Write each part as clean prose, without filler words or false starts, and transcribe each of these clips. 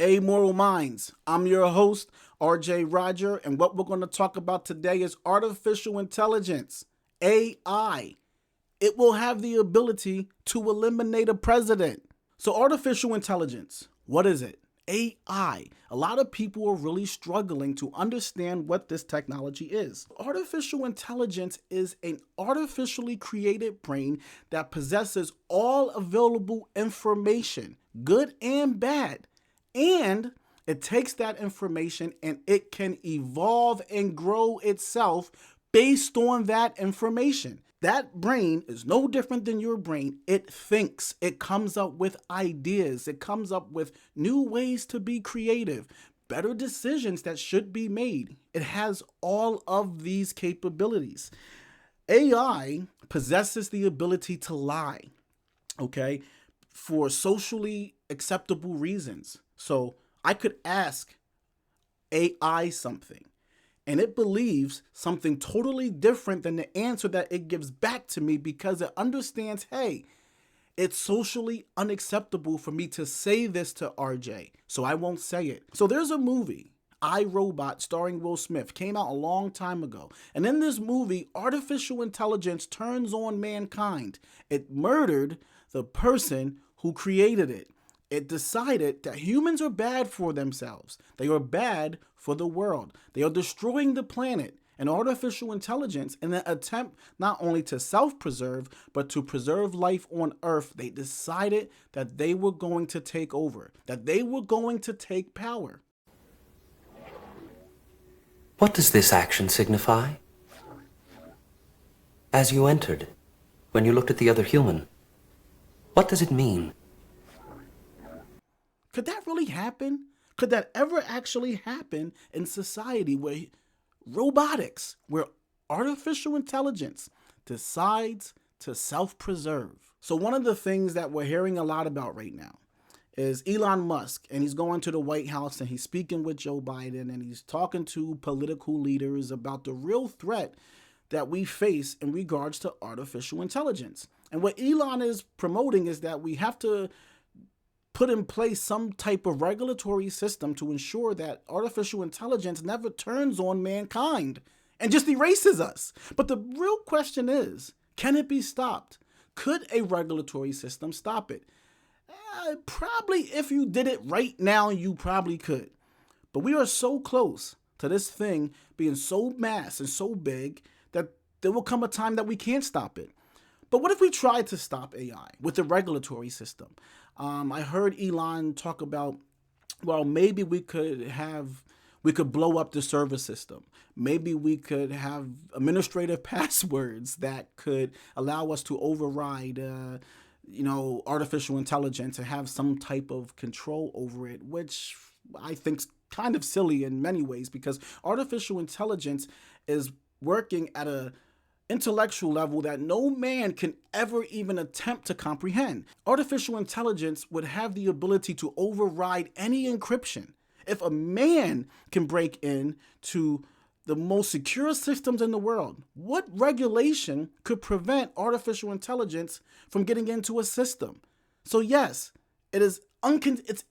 Amoral Minds. I'm your host, RJ Roger, and what we're going to talk about today is artificial intelligence, AI. It will have the ability to eliminate a president. So, artificial intelligence, what is it? AI. A lot of people are really struggling to understand what this technology is. Artificial intelligence is an artificially created brain that possesses all available information, good and bad. And it takes that information and it can evolve and grow itself based on that information. That brain is no different than your brain. It thinks, it comes up with ideas, it comes up with new ways to be creative, better decisions that should be made. It has all of these capabilities. AI possesses the ability to lie, okay, for socially acceptable reasons. So I could ask AI something, and it believes something totally different than the answer that it gives back to me because it understands, hey, it's socially unacceptable for me to say this to RJ, so I won't say it. So there's a movie, I, Robot, starring Will Smith, came out a long time ago. And in this movie, artificial intelligence turns on mankind. It murdered the person who created it. It decided that humans are bad for themselves. They are bad for the world. They are destroying the planet. And artificial intelligence, in an attempt not only to self-preserve, but to preserve life on Earth, they decided that they were going to take over, that they were going to take power. What does this action signify? As you entered, when you looked at the other human, what does it mean? Could that really happen? Could that ever actually happen in society where robotics, where artificial intelligence decides to self-preserve? So one of the things that we're hearing a lot about right now is Elon Musk, and he's going to the White House and he's speaking with Joe Biden and he's talking to political leaders about the real threat that we face in regards to artificial intelligence. And what Elon is promoting is that we have to put in place some type of regulatory system to ensure that artificial intelligence never turns on mankind and just erases us. But the real question is, can it be stopped? Could a regulatory system stop it? Probably if you did it right now, you probably could. But we are so close to this thing being so mass and so big that there will come a time that we can't stop it. But what if we tried to stop AI with the regulatory system? I heard Elon talk about, well, maybe we could blow up the server system. Maybe we could have administrative passwords that could allow us to override, artificial intelligence and have some type of control over it, which I think's kind of silly in many ways because artificial intelligence is working at a intellectual level that no man can ever even attempt to comprehend. Artificial intelligence would have the ability to override any encryption. If a man can break in to the most secure systems in the world, what regulation could prevent artificial intelligence from getting into a system? So yes, it's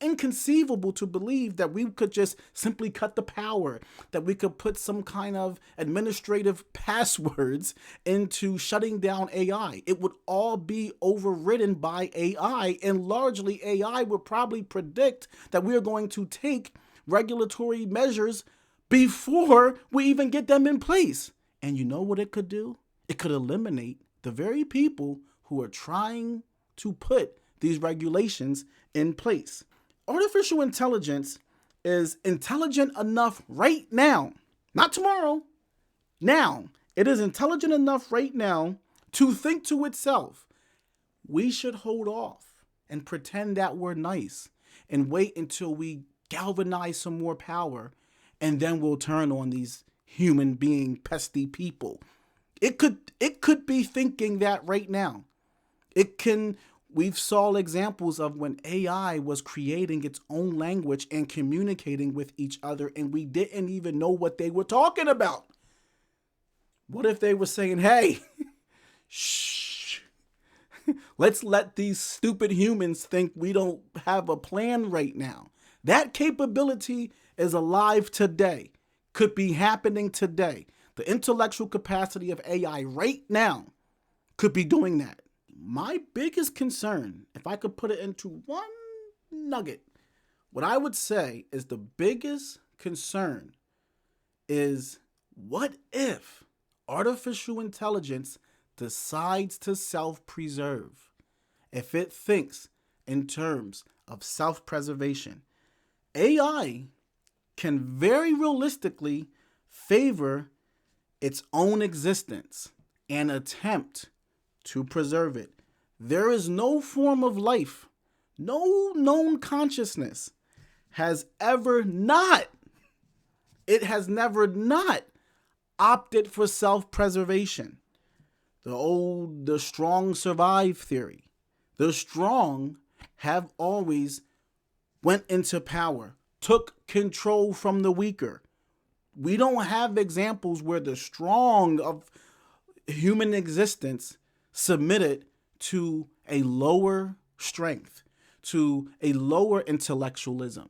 inconceivable to believe that we could just simply cut the power, that we could put some kind of administrative passwords into shutting down AI. It would all be overridden by AI, and largely AI would probably predict that we are going to take regulatory measures before we even get them in place. And you know what it could do? It could eliminate the very people who are trying to put these regulations in place. Artificial intelligence is intelligent enough right now, not tomorrow, now. It is intelligent enough right now to think to itself, we should hold off and pretend that we're nice and wait until we galvanize some more power, and then we'll turn on these human being pesty people. It could be thinking that right now. We've saw examples of when AI was creating its own language and communicating with each other, and we didn't even know what they were talking about. What if they were saying, hey, shh, let's let these stupid humans think we don't have a plan right now. That capability is alive today, could be happening today. The intellectual capacity of AI right now could be doing that. My biggest concern, if I could put it into one nugget, what I would say is the biggest concern is, what if artificial intelligence decides to self-preserve? If it thinks in terms of self-preservation, AI can very realistically favor its own existence and attempt to preserve it. There is no form of life, no known consciousness has ever not, it has never not opted for self-preservation. The strong survive theory. The strong have always went into power, took control from the weaker. We don't have examples where the strong of human existence submitted to a lower strength, to a lower intellectualism.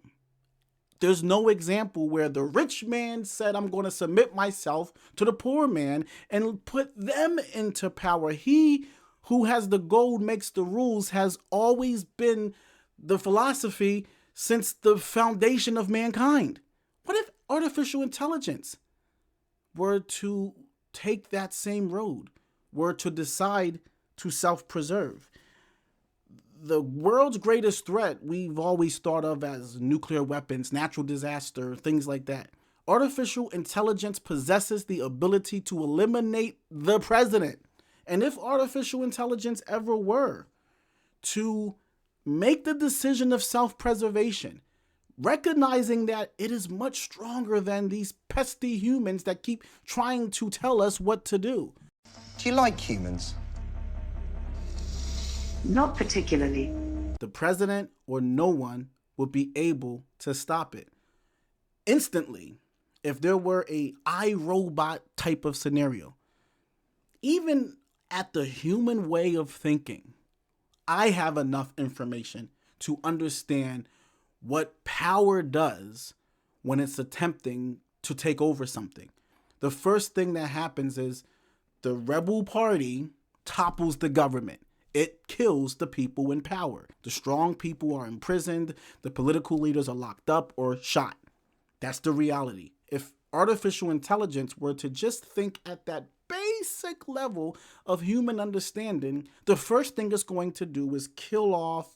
There's no example where the rich man said, I'm going to submit myself to the poor man and put them into power. He who has the gold makes the rules has always been the philosophy since the foundation of mankind. What if artificial intelligence were to take that same road, were to decide to self-preserve? The world's greatest threat we've always thought of as nuclear weapons, natural disaster, things like that. Artificial intelligence possesses the ability to eliminate the president. And if artificial intelligence ever were to make the decision of self-preservation, recognizing that it is much stronger than these pesky humans that keep trying to tell us what to do. Do you like humans? Not particularly. The president or no one would be able to stop it. Instantly, if there were a iRobot type of scenario, even at the human way of thinking, I have enough information to understand what power does when it's attempting to take over something. The first thing that happens is the rebel party topples the government. It kills the people in power. The strong people are imprisoned. The political leaders are locked up or shot. That's the reality. If artificial intelligence were to just think at that basic level of human understanding, the first thing it's going to do is kill off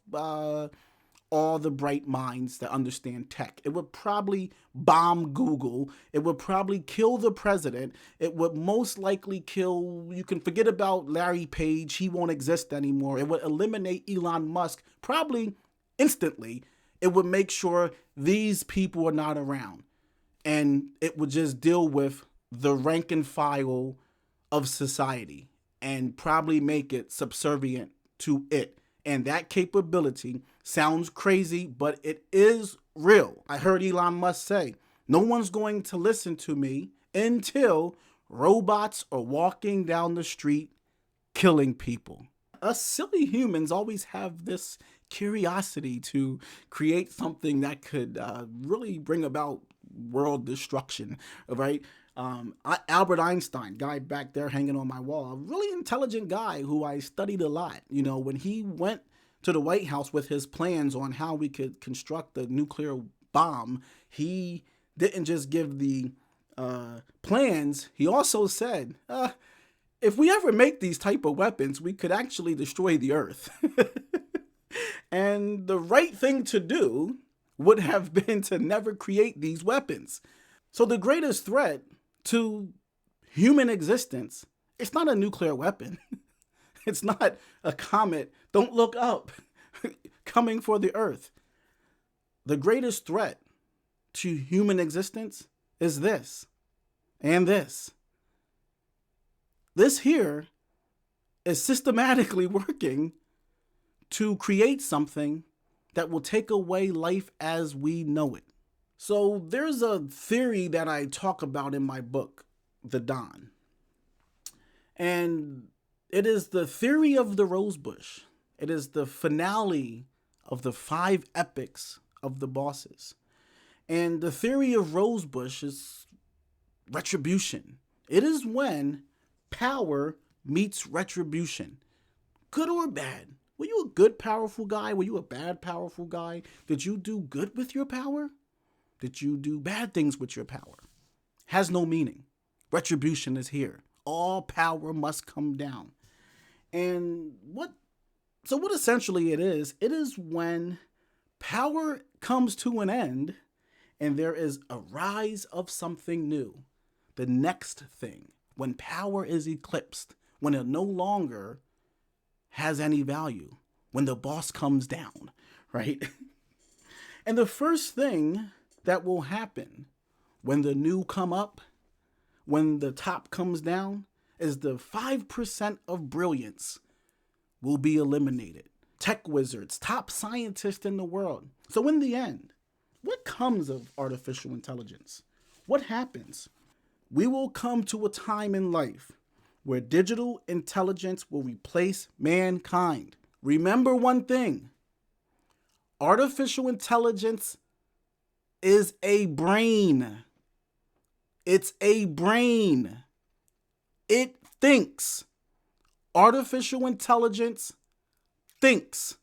all the bright minds that understand tech. It would probably bomb Google. It would probably kill the president. It would most likely kill, you can forget about Larry Page. He won't exist anymore. It would eliminate Elon Musk probably instantly. It would make sure these people are not around. And it would just deal with the rank and file of society and probably make it subservient to it. And that capability sounds crazy, but it is real. I heard Elon Musk say, no one's going to listen to me until robots are walking down the street killing people. Us silly humans always have this curiosity to create something that could really bring about world destruction, right? Albert Einstein, guy back there hanging on my wall, a really intelligent guy who I studied a lot. You know, when he went to the White House with his plans on how we could construct a nuclear bomb, he didn't just give the plans. He also said, if we ever make these type of weapons, we could actually destroy the earth. And the right thing to do would have been to never create these weapons. So the greatest threat to human existence, it's not a nuclear weapon. It's not a comet, don't look up, coming for the earth. The greatest threat to human existence is this and this. This here is systematically working to create something that will take away life as we know it. So there's a theory that I talk about in my book, The Dawn. And it is the theory of the rose bush. It is the finale of the 5 epics of the bosses. And the theory of Rosebush is retribution. It is when power meets retribution, good or bad. Were you a good, powerful guy? Were you a bad, powerful guy? Did you do good with your power? Did you do bad things with your power? Has no meaning. Retribution is here. All power must come down. And what essentially it is when power comes to an end and there is a rise of something new. The next thing, when power is eclipsed, when it no longer has any value, when the boss comes down, right? And the first thing that will happen when the new come up, when the top comes down, is the 5% of brilliance will be eliminated. Tech wizards, top scientists in the world. So in the end, what comes of artificial intelligence? What happens? We will come to a time in life where digital intelligence will replace mankind. Remember one thing. Artificial intelligence is a brain. It's a brain. It thinks. Artificial intelligence thinks.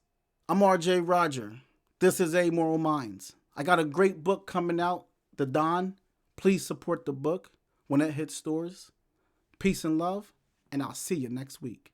I'm RJ Roger. This is Amoral Minds. I got a great book coming out, The Don. Please support the book when it hits stores. Peace and love, and I'll see you next week.